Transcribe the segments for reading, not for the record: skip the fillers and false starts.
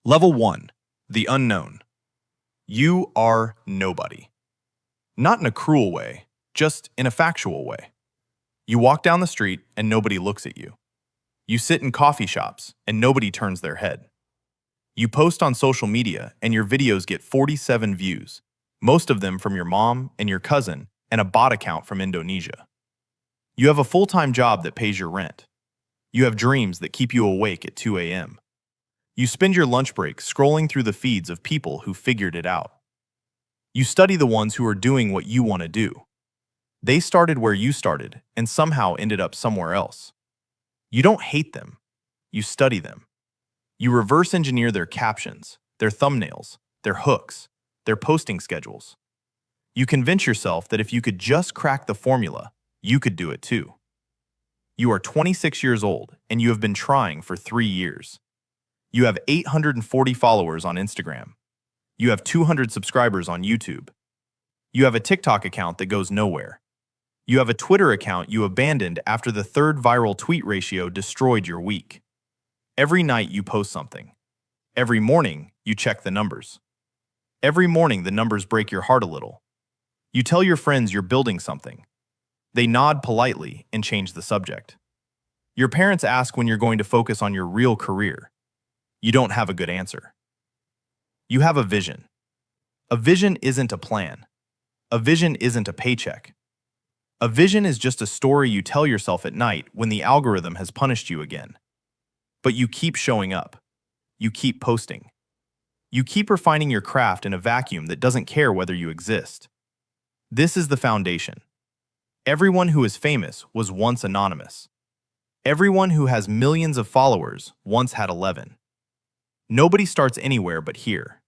Level 1. The unknown. You are nobody. Not in a cruel way, just in a factual way. You walk down the street and nobody looks at you. You sit in coffee shops and nobody turns their head. You post on social media and your videos get 47 views, most of them from your mom and your cousin and a bot account from Indonesia. You have a full-time job that pays your rent. You have dreams that keep you awake at 2 a.m. You spend your lunch break scrolling through the feeds of people who figured it out. You study the ones who are doing what you want to do. They started where you started and somehow ended up somewhere else. You don't hate them. You study them. You reverse engineer their captions, their thumbnails, their hooks, their posting schedules. You convince yourself that if you could just crack the formula, you could do it too. You are 26 years old and you have been trying for 3 years. You have 840 followers on Instagram. You have 200 subscribers on YouTube. You have a TikTok account that goes nowhere. You have a Twitter account you abandoned after the third viral tweet ratio destroyed your week. Every night you post something. Every morning you check the numbers. Every morning the numbers break your heart a little. You tell your friends you're building something. They nod politely and change the subject. Your parents ask when you're going to focus on your real career. You don't have a good answer. You have a vision. A vision isn't a plan. A vision isn't a paycheck. A vision is just a story you tell yourself at night when the algorithm has punished you again. But you keep showing up. You keep posting. You keep refining your craft in a vacuum that doesn't care whether you exist. This is the foundation. Everyone who is famous was once anonymous. Everyone who has millions of followers once had 11. Nobody starts anywhere but here.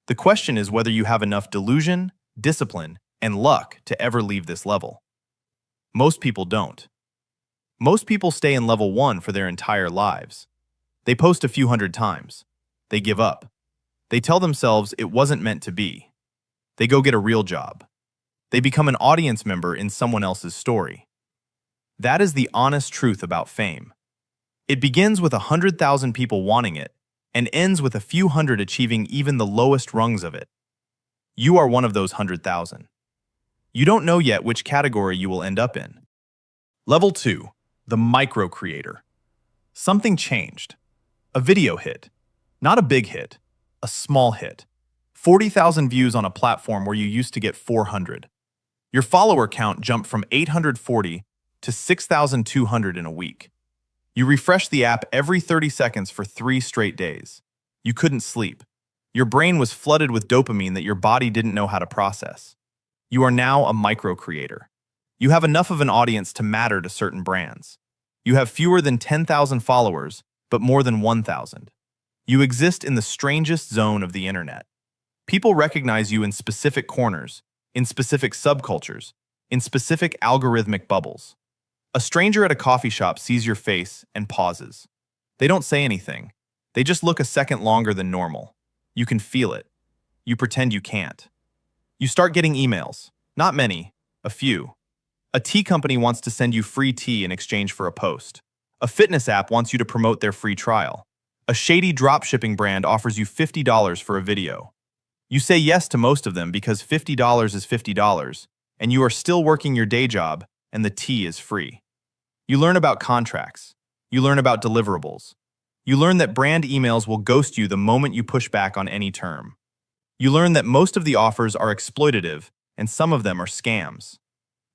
The question is whether you have enough delusion, discipline, and luck to ever leave this level. Most people don't. Most people stay in level 1 for their entire lives. They post a few hundred times. They give up. They tell themselves it wasn't meant to be. They go get a real job. They become an audience member in someone else's story. That is the honest truth about fame. It begins with 100,000 people wanting it, and ends with a few hundred achieving even the lowest rungs of it. You are one of those 100,000. You don't know yet which category you will end up in. Level 2. The micro creator. Something changed. A video hit. Not a big hit. A small hit. 40,000 views on a platform where you used to get 400. Your follower count jumped from 840 to 6,200 in a week. You refreshed the app every 30 seconds for 3 straight days. You couldn't sleep. Your brain was flooded with dopamine that your body didn't know how to process. You are now a micro creator. You have enough of an audience to matter to certain brands. You have fewer than 10,000 followers, but more than 1,000. You exist in the strangest zone of the internet. People recognize you in specific corners, in specific subcultures, in specific algorithmic bubbles. A stranger at a coffee shop sees your face and pauses. They don't say anything. They just look a second longer than normal. You can feel it. You pretend you can't. You start getting emails. Not many. A few. A tea company wants to send you free tea in exchange for a post. A fitness app wants you to promote their free trial. A shady dropshipping brand offers you $50 for a video. You say yes to most of them because $50 is $50, and you are still working your day job, and the tea is free. You learn about contracts. You learn about deliverables. You learn that brand emails will ghost you the moment you push back on any term. You learn that most of the offers are exploitative, and some of them are scams.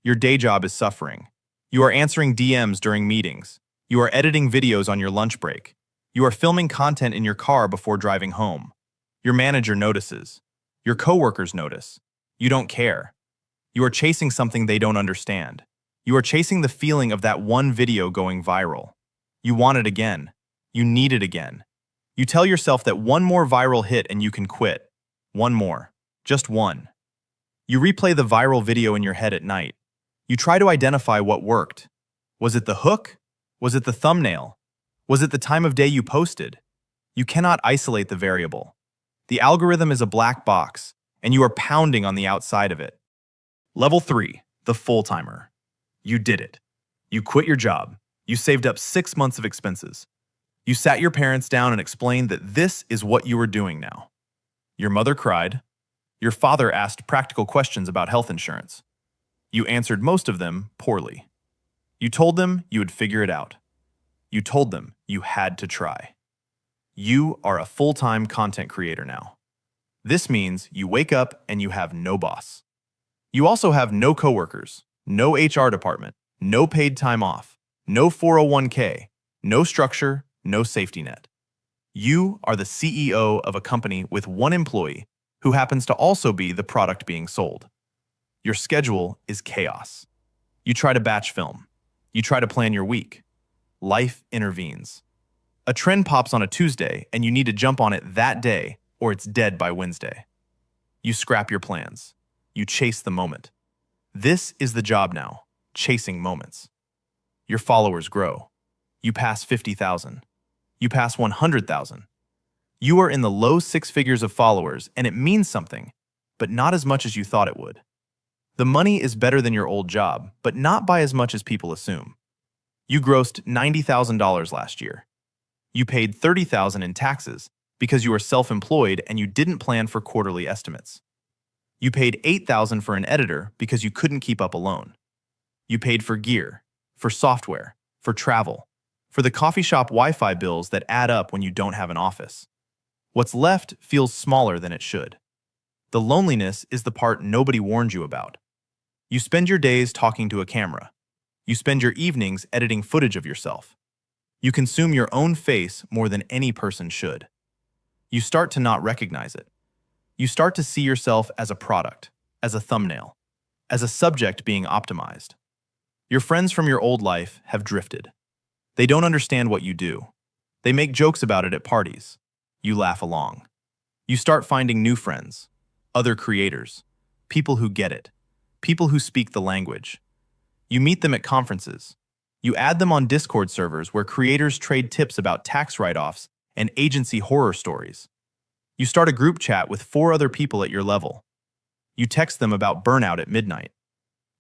Your day job is suffering. You are answering DMs during meetings. You are editing videos on your lunch break. You are filming content in your car before driving home. Your manager notices. Your coworkers notice. You don't care. You are chasing something they don't understand. You are chasing the feeling of that one video going viral. You want it again. You need it again. You tell yourself that one more viral hit and you can quit. One more. Just one. You replay the viral video in your head at night. You try to identify what worked. Was it the hook? Was it the thumbnail? Was it the time of day you posted? You cannot isolate the variable. The algorithm is a black box, and you are pounding on the outside of it. Level 3. The full-timer. You did it. You quit your job. You saved up 6 months of expenses. You sat your parents down and explained that this is what you were doing now. Your mother cried. Your father asked practical questions about health insurance. You answered most of them poorly. You told them you would figure it out. You told them you had to try. You are a full-time content creator now. This means you wake up and you have no boss. You also have no coworkers, no HR department, no paid time off, no 401k, no structure, no safety net. You are the CEO of a company with one employee who happens to also be the product being sold. Your schedule is chaos. You try to batch film. You try to plan your week. Life intervenes. A trend pops on a Tuesday and you need to jump on it that day or it's dead by Wednesday. You scrap your plans. You chase the moment. This is the job now, chasing moments. Your followers grow. You pass 50,000. You pass 100,000. You are in the low six figures of followers and it means something, but not as much as you thought it would. The money is better than your old job, but not by as much as people assume. You grossed $90,000 last year. You paid $30,000 in taxes because you were self-employed and you didn't plan for quarterly estimates. You paid $8,000 for an editor because you couldn't keep up alone. You paid for gear, for software, for travel, for the coffee shop Wi-Fi bills that add up when you don't have an office. What's left feels smaller than it should. The loneliness is the part nobody warned you about. You spend your days talking to a camera. You spend your evenings editing footage of yourself. You consume your own face more than any person should. You start to not recognize it. You start to see yourself as a product, as a thumbnail, as a subject being optimized. Your friends from your old life have drifted. They don't understand what you do. They make jokes about it at parties. You laugh along. You start finding new friends, other creators, people who get it, people who speak the language. You meet them at conferences. You add them on Discord servers where creators trade tips about tax write-offs and agency horror stories. You start a group chat with 4 other people at your level. You text them about burnout at midnight.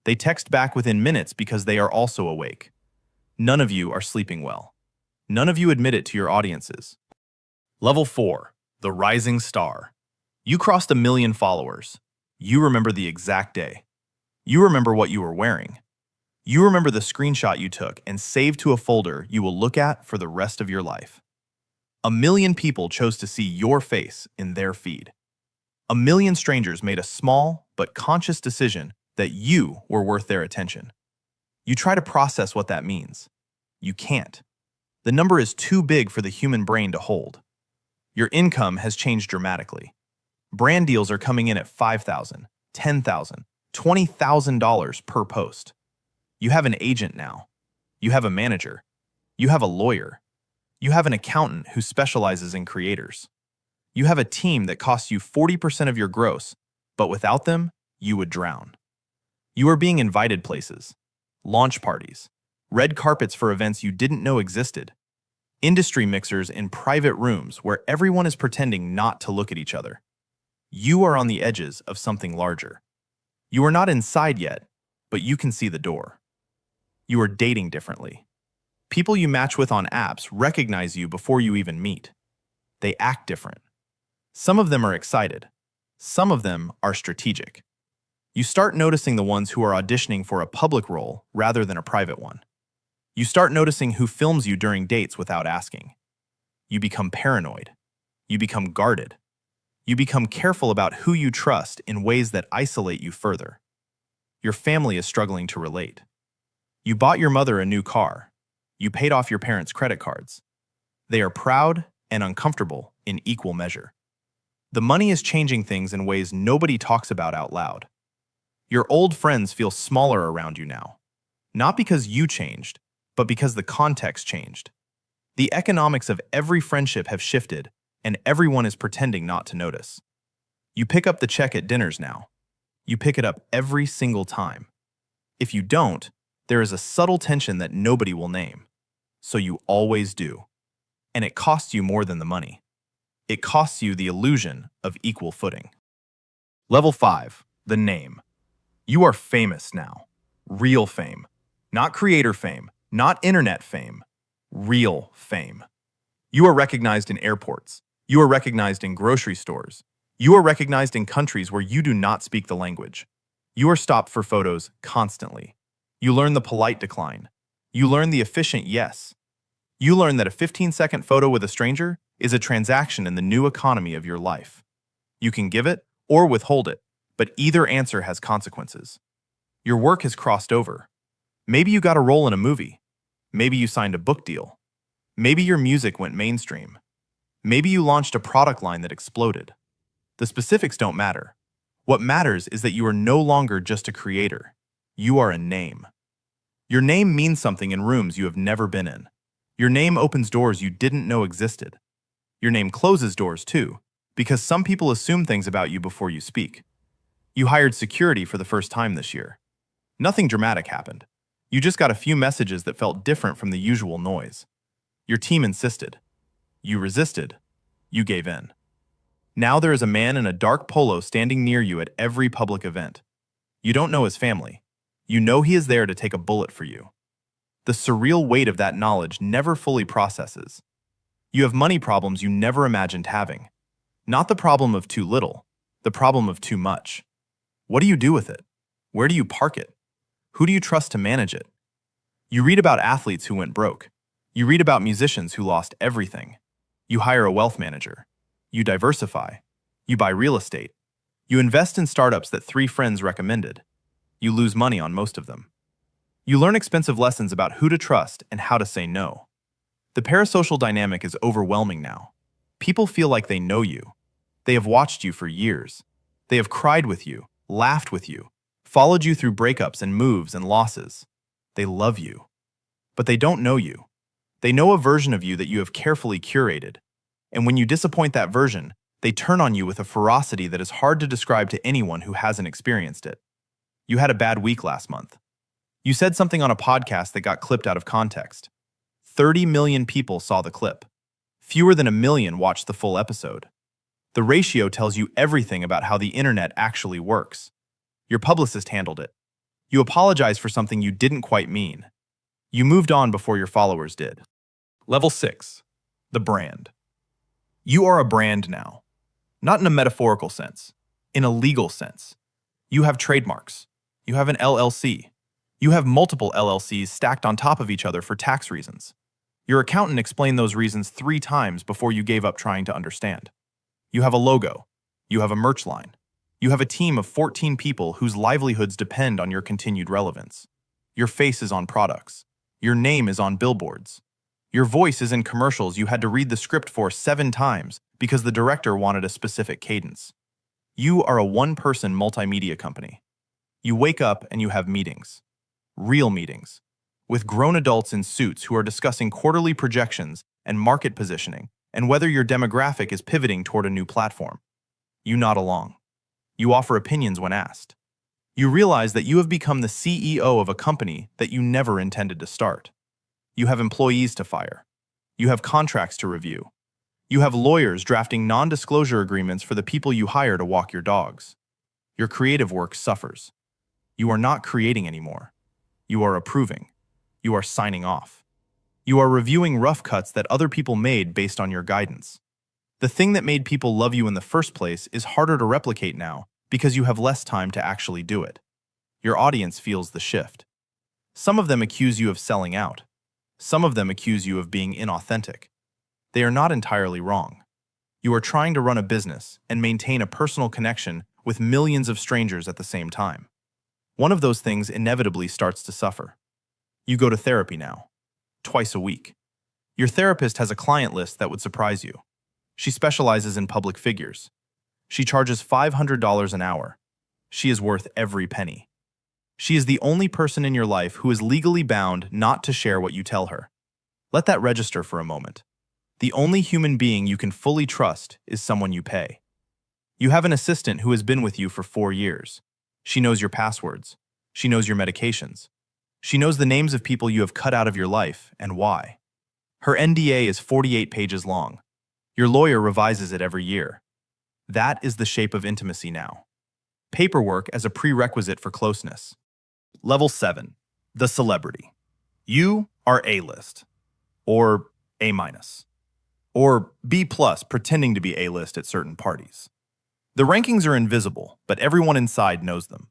They text back within minutes because they are also awake. None of you are sleeping well. None of you admit it to your audiences. Level 4, the rising star. You crossed 1 million followers. You remember the exact day. You remember what you were wearing. You remember the screenshot you took and saved to a folder you will look at for the rest of your life. 1 million people chose to see your face in their feed. 1 million strangers made a small but conscious decision that you were worth their attention. You try to process what that means. You can't. The number is too big for the human brain to hold. Your income has changed dramatically. Brand deals are coming in at $5,000, $10,000, $20,000 per post. You have an agent now. You have a manager. You have a lawyer. You have an accountant who specializes in creators. You have a team that costs you 40% of your gross, but without them, you would drown. You are being invited places, launch parties, red carpets for events you didn't know existed, industry mixers in private rooms where everyone is pretending not to look at each other. You are on the edges of something larger. You are not inside yet, but you can see the door. You are dating differently. People you match with on apps recognize you before you even meet. They act different. Some of them are excited. Some of them are strategic. You start noticing the ones who are auditioning for a public role rather than a private one. You start noticing who films you during dates without asking. You become paranoid. You become guarded. You become careful about who you trust in ways that isolate you further. Your family is struggling to relate. You bought your mother a new car. You paid off your parents' credit cards. They are proud and uncomfortable in equal measure. The money is changing things in ways nobody talks about out loud. Your old friends feel smaller around you now, not because you changed, but because the context changed. The economics of every friendship have shifted, and everyone is pretending not to notice. You pick up the check at dinners now. You pick it up every single time. If you don't, there is a subtle tension that nobody will name. So you always do. And it costs you more than the money. It costs you the illusion of equal footing. Level 5, the name. You are famous now. Real fame. Not creator fame, not internet fame. Real fame. You are recognized in airports. You are recognized in grocery stores. You are recognized in countries where you do not speak the language. You are stopped for photos constantly. You learn the polite decline. You learn the efficient yes. You learn that a 15-second photo with a stranger is a transaction in the new economy of your life. You can give it or withhold it, but either answer has consequences. Your work has crossed over. Maybe you got a role in a movie. Maybe you signed a book deal. Maybe your music went mainstream. Maybe you launched a product line that exploded. The specifics don't matter. What matters is that you are no longer just a creator. You are a name. Your name means something in rooms you have never been in. Your name opens doors you didn't know existed. Your name closes doors too, because some people assume things about you before you speak. You hired security for the first time this year. Nothing dramatic happened. You just got a few messages that felt different from the usual noise. Your team insisted. You resisted. You gave in. Now there is a man in a dark polo standing near you at every public event. You don't know his family. You know he is there to take a bullet for you. The surreal weight of that knowledge never fully processes. You have money problems you never imagined having. Not the problem of too little, the problem of too much. What do you do with it? Where do you park it? Who do you trust to manage it? You read about athletes who went broke. You read about musicians who lost everything. You hire a wealth manager. You diversify. You buy real estate. You invest in startups that 3 friends recommended. You lose money on most of them. You learn expensive lessons about who to trust and how to say no. The parasocial dynamic is overwhelming now. People feel like they know you. They have watched you for years. They have cried with you, laughed with you, followed you through breakups and moves and losses. They love you. But they don't know you. They know a version of you that you have carefully curated. And when you disappoint that version, they turn on you with a ferocity that is hard to describe to anyone who hasn't experienced it. You had a bad week last month. You said something on a podcast that got clipped out of context. 30 million people saw the clip. Fewer than 1 million watched the full episode. The ratio tells you everything about how the internet actually works. Your publicist handled it. You apologized for something you didn't quite mean. You moved on before your followers did. Level 6. The brand. You are a brand now. Not in a metaphorical sense, in a legal sense. You have trademarks. You have an LLC. You have multiple LLCs stacked on top of each other for tax reasons. Your accountant explained those reasons 3 times before you gave up trying to understand. You have a logo. You have a merch line. You have a team of 14 people whose livelihoods depend on your continued relevance. Your face is on products. Your name is on billboards. Your voice is in commercials you had to read the script for 7 times because the director wanted a specific cadence. You are a one-person multimedia company. You wake up and you have meetings. Real meetings. With grown adults in suits who are discussing quarterly projections and market positioning and whether your demographic is pivoting toward a new platform. You nod along. You offer opinions when asked. You realize that you have become the CEO of a company that you never intended to start. You have employees to fire. You have contracts to review. You have lawyers drafting non-disclosure agreements for the people you hire to walk your dogs. Your creative work suffers. You are not creating anymore. You are approving. You are signing off. You are reviewing rough cuts that other people made based on your guidance. The thing that made people love you in the first place is harder to replicate now because you have less time to actually do it. Your audience feels the shift. Some of them accuse you of selling out. Some of them accuse you of being inauthentic. They are not entirely wrong. You are trying to run a business and maintain a personal connection with millions of strangers at the same time. One of those things inevitably starts to suffer. You go to therapy now, twice a week. Your therapist has a client list that would surprise you. She specializes in public figures. She charges $500 an hour. She is worth every penny. She is the only person in your life who is legally bound not to share what you tell her. Let that register for a moment. The only human being you can fully trust is someone you pay. You have an assistant who has been with you for 4 years. She knows your passwords. She knows your medications. She knows the names of people you have cut out of your life and why. Her NDA is 48 pages long. Your lawyer revises it every year. That is the shape of intimacy now. Paperwork as a prerequisite for closeness. Level 7. The celebrity. You are A-list. Or A-. or B plus pretending to be A-list at certain parties. The rankings are invisible, but everyone inside knows them.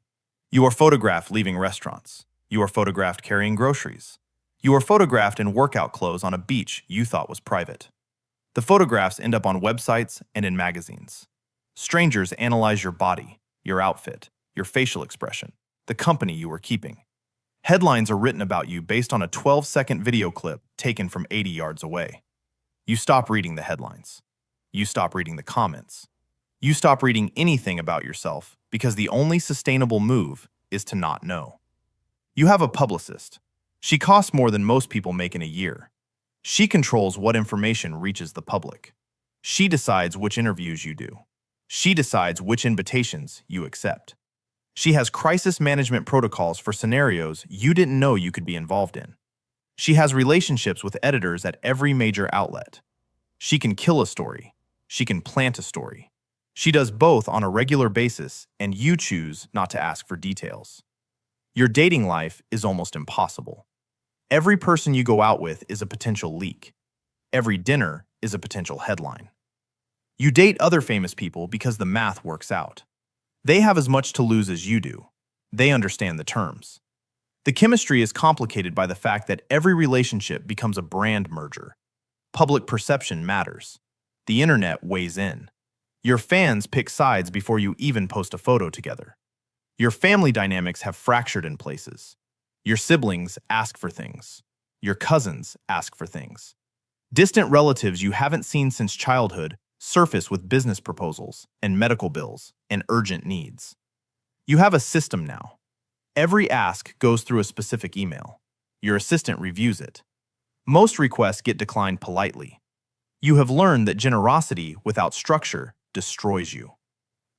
You are photographed leaving restaurants. You are photographed carrying groceries. You are photographed in workout clothes on a beach you thought was private. The photographs end up on websites and in magazines. Strangers analyze your body, your outfit, your facial expression, the company you were keeping. Headlines are written about you based on a 12-second video clip taken from 80 yards away. You stop reading the headlines. You stop reading the comments. You stop reading anything about yourself because the only sustainable move is to not know. You have a publicist. She costs more than most people make in a year. She controls what information reaches the public. She decides which interviews you do. She decides which invitations you accept. She has crisis management protocols for scenarios you didn't know you could be involved in. She has relationships with editors at every major outlet. She can kill a story. She can plant a story. She does both on a regular basis, and you choose not to ask for details. Your dating life is almost impossible. Every person you go out with is a potential leak. Every dinner is a potential headline. You date other famous people because the math works out. They have as much to lose as you do. They understand the terms. The chemistry is complicated by the fact that every relationship becomes a brand merger. Public perception matters. The internet weighs in. Your fans pick sides before you even post a photo together. Your family dynamics have fractured in places. Your siblings ask for things. Your cousins ask for things. Distant relatives you haven't seen since childhood surface with business proposals and medical bills and urgent needs. You have a system now. Every ask goes through a specific email. Your assistant reviews it. Most requests get declined politely. You have learned that generosity without structure destroys you.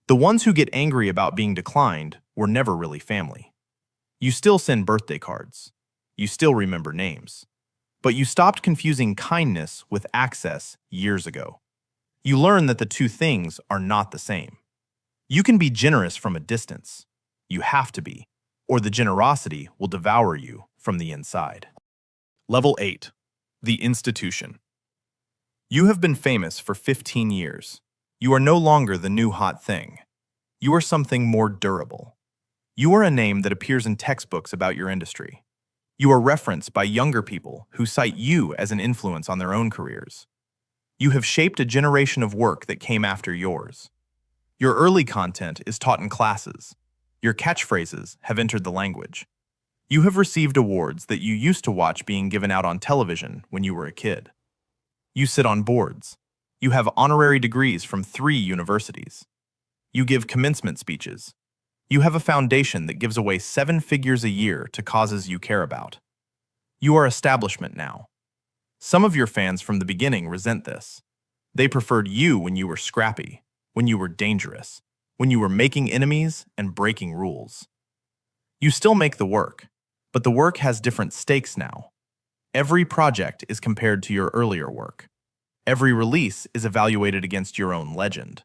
The ones who get angry about being declined were never really family. You still send birthday cards. You still remember names. But you stopped confusing kindness with access years ago. You learn that the two things are not the same. You can be generous from a distance. You have to be, or the generosity will devour you from the inside. Level 8. The Institution. You have been famous for 15 years. You are no longer the new hot thing. You are something more durable. You are a name that appears in textbooks about your industry. You are referenced by younger people who cite you as an influence on their own careers. You have shaped a generation of work that came after yours. Your early content is taught in classes. Your catchphrases have entered the language. You have received awards that you used to watch being given out on television when you were a kid. You sit on boards. You have honorary degrees from 3 universities. You give commencement speeches. You have a foundation that gives away 7 figures a year to causes you care about. You are establishment now. Some of your fans from the beginning resent this. They preferred you when you were scrappy, when you were dangerous, when you were making enemies and breaking rules. You still make the work, but the work has different stakes now. Every project is compared to your earlier work. Every release is evaluated against your own legend.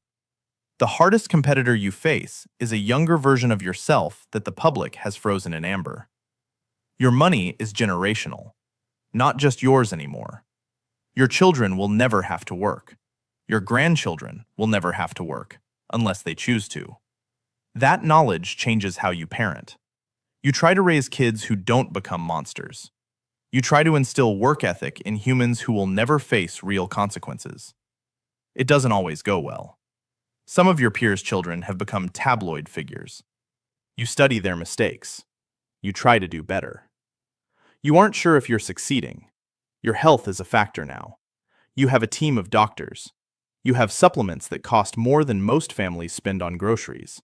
The hardest competitor you face is a younger version of yourself that the public has frozen in amber. Your money is generational, not just yours anymore. Your children will never have to work. Your grandchildren will never have to work, unless they choose to. That knowledge changes how you parent. You try to raise kids who don't become monsters. You try to instill work ethic in humans who will never face real consequences. It doesn't always go well. Some of your peers' children have become tabloid figures. You study their mistakes. You try to do better. You aren't sure if you're succeeding. Your health is a factor now. You have a team of doctors. You have supplements that cost more than most families spend on groceries.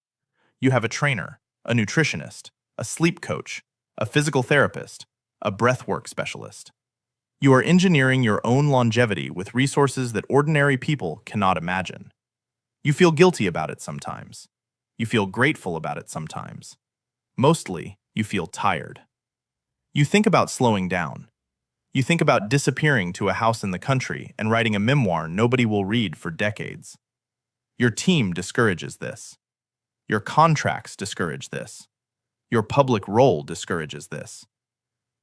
You have a trainer, a nutritionist, a sleep coach, a physical therapist, a breathwork specialist. You are engineering your own longevity with resources that ordinary people cannot imagine. You feel guilty about it sometimes. You feel grateful about it sometimes. Mostly, you feel tired. You think about slowing down. You think about disappearing to a house in the country and writing a memoir nobody will read for decades. Your team discourages this. Your contracts discourage this. Your public role discourages this.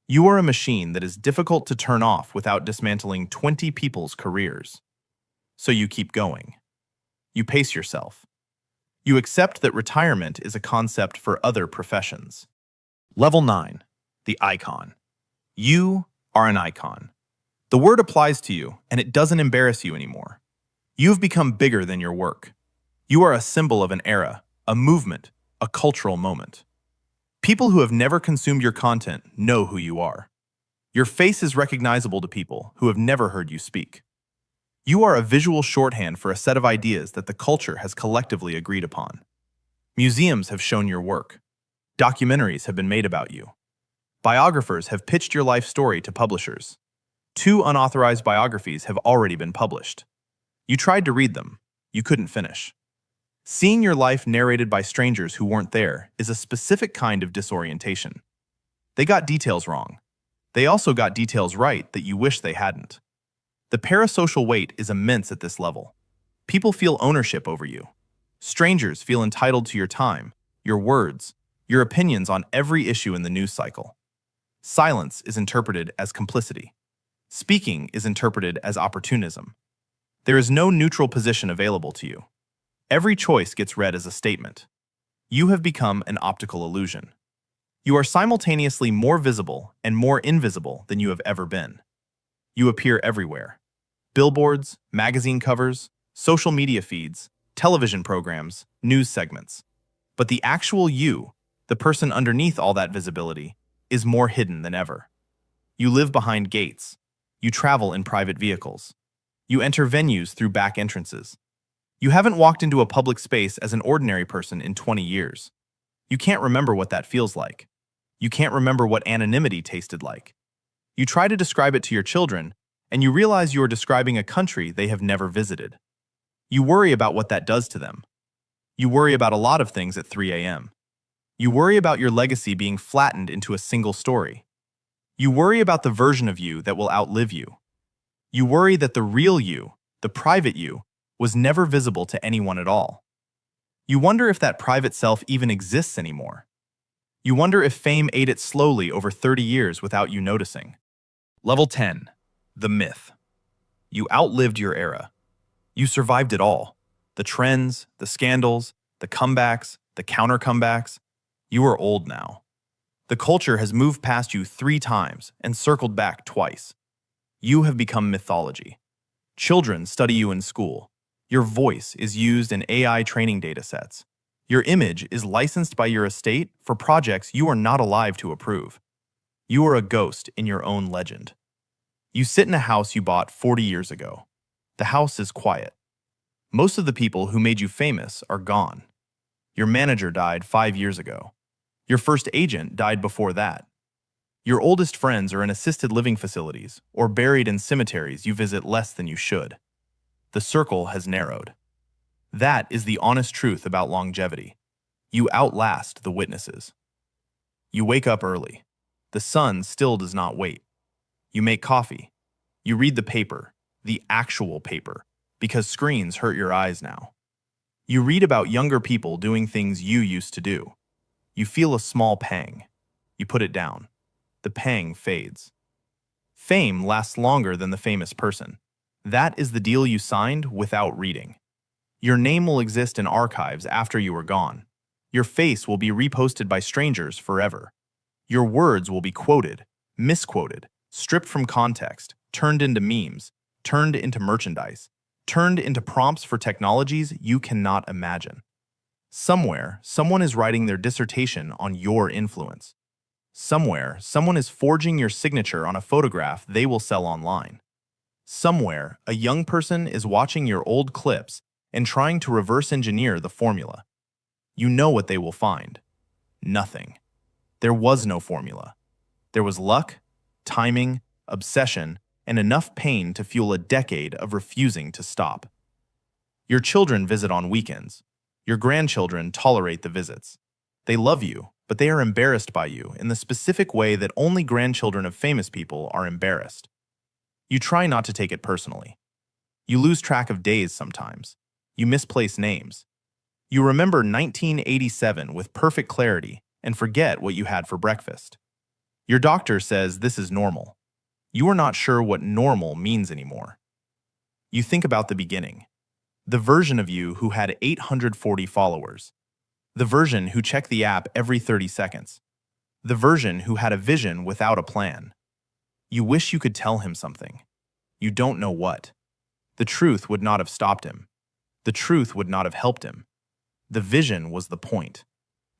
You are a machine that is difficult to turn off without dismantling 20 people's careers. So you keep going. You pace yourself. You accept that retirement is a concept for other professions. Level 9. The icon. You are an icon. The word applies to you, and it doesn't embarrass you anymore. You've become bigger than your work. You are a symbol of an era, a movement, a cultural moment. People who have never consumed your content know who you are. Your face is recognizable to people who have never heard you speak. You are a visual shorthand for a set of ideas that the culture has collectively agreed upon. Museums have shown your work. Documentaries have been made about you. Biographers have pitched your life story to publishers. 2 unauthorized biographies have already been published. You tried to read them. You couldn't finish. Seeing your life narrated by strangers who weren't there is a specific kind of disorientation. They got details wrong. They also got details right that you wish they hadn't. The parasocial weight is immense at this level. People feel ownership over you. Strangers feel entitled to your time, your words, your opinions on every issue in the news cycle. Silence is interpreted as complicity. Speaking is interpreted as opportunism. There is no neutral position available to you. Every choice gets read as a statement. You have become an optical illusion. You are simultaneously more visible and more invisible than you have ever been. You appear everywhere. Billboards, magazine covers, social media feeds, television programs, news segments. But the actual you, the person underneath all that visibility, is more hidden than ever. You live behind gates. You travel in private vehicles. You enter venues through back entrances. You haven't walked into a public space as an ordinary person in 20 years. You can't remember what that feels like. You can't remember what anonymity tasted like. You try to describe it to your children, and you realize you are describing a country they have never visited. You worry about what that does to them. You worry about a lot of things at 3 a.m. You worry about your legacy being flattened into a single story. You worry about the version of you that will outlive you. You worry that the real you, the private you, was never visible to anyone at all. You wonder if that private self even exists anymore. You wonder if fame ate it slowly over 30 years without you noticing. Level 10. The myth. You outlived your era. You survived it all. The trends, the scandals, the comebacks, the counter-comebacks. You are old now. The culture has moved past you 3 times and circled back twice. You have become mythology. Children study you in school. Your voice is used in AI training datasets. Your image is licensed by your estate for projects you are not alive to approve. You are a ghost in your own legend. You sit in a house you bought 40 years ago. The house is quiet. Most of the people who made you famous are gone. Your manager died 5 years ago. Your first agent died before that. Your oldest friends are in assisted living facilities or buried in cemeteries you visit less than you should. The circle has narrowed. That is the honest truth about longevity. You outlast the witnesses. You wake up early. The sun still does not wait. You make coffee. You read the paper, the actual paper, because screens hurt your eyes now. You read about younger people doing things you used to do. You feel a small pang. You put it down. The pang fades. Fame lasts longer than the famous person. That is the deal you signed without reading. Your name will exist in archives after you are gone. Your face will be reposted by strangers forever. Your words will be quoted, misquoted, stripped from context, turned into memes, turned into merchandise, turned into prompts for technologies you cannot imagine. Somewhere, someone is writing their dissertation on your influence. Somewhere, someone is forging your signature on a photograph they will sell online. Somewhere, a young person is watching your old clips and trying to reverse engineer the formula. You know what they will find. Nothing. There was no formula. There was luck, timing, obsession, and enough pain to fuel a decade of refusing to stop. Your children visit on weekends. Your grandchildren tolerate the visits. They love you, but they are embarrassed by you in the specific way that only grandchildren of famous people are embarrassed. You try not to take it personally. You lose track of days sometimes. You misplace names. You remember 1987 with perfect clarity and forget what you had for breakfast. Your doctor says this is normal. You are not sure what normal means anymore. You think about the beginning. The version of you who had 840 followers. The version who checked the app every 30 seconds. The version who had a vision without a plan. You wish you could tell him something. You don't know what. The truth would not have stopped him. The truth would not have helped him. The vision was the point.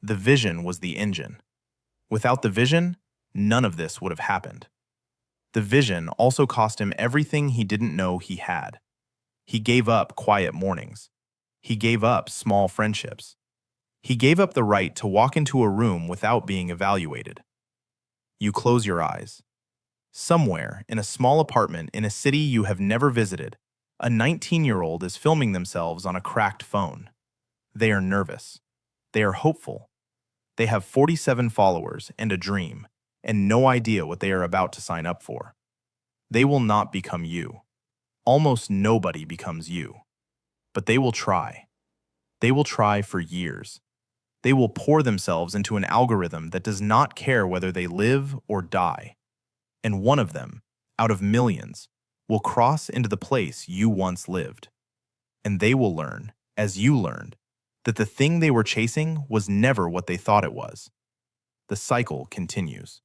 The vision was the engine. Without the vision, none of this would have happened. The vision also cost him everything he didn't know he had. He gave up quiet mornings. He gave up small friendships. He gave up the right to walk into a room without being evaluated. You close your eyes. Somewhere, in a small apartment in a city you have never visited, a 19-year-old is filming themselves on a cracked phone. They are nervous. They are hopeful. They have 47 followers and a dream, and no idea what they are about to sign up for. They will not become you. Almost nobody becomes you. But they will try. They will try for years. They will pour themselves into an algorithm that does not care whether they live or die. And one of them, out of millions, will cross into the place you once lived. And they will learn, as you learned, that the thing they were chasing was never what they thought it was. The cycle continues.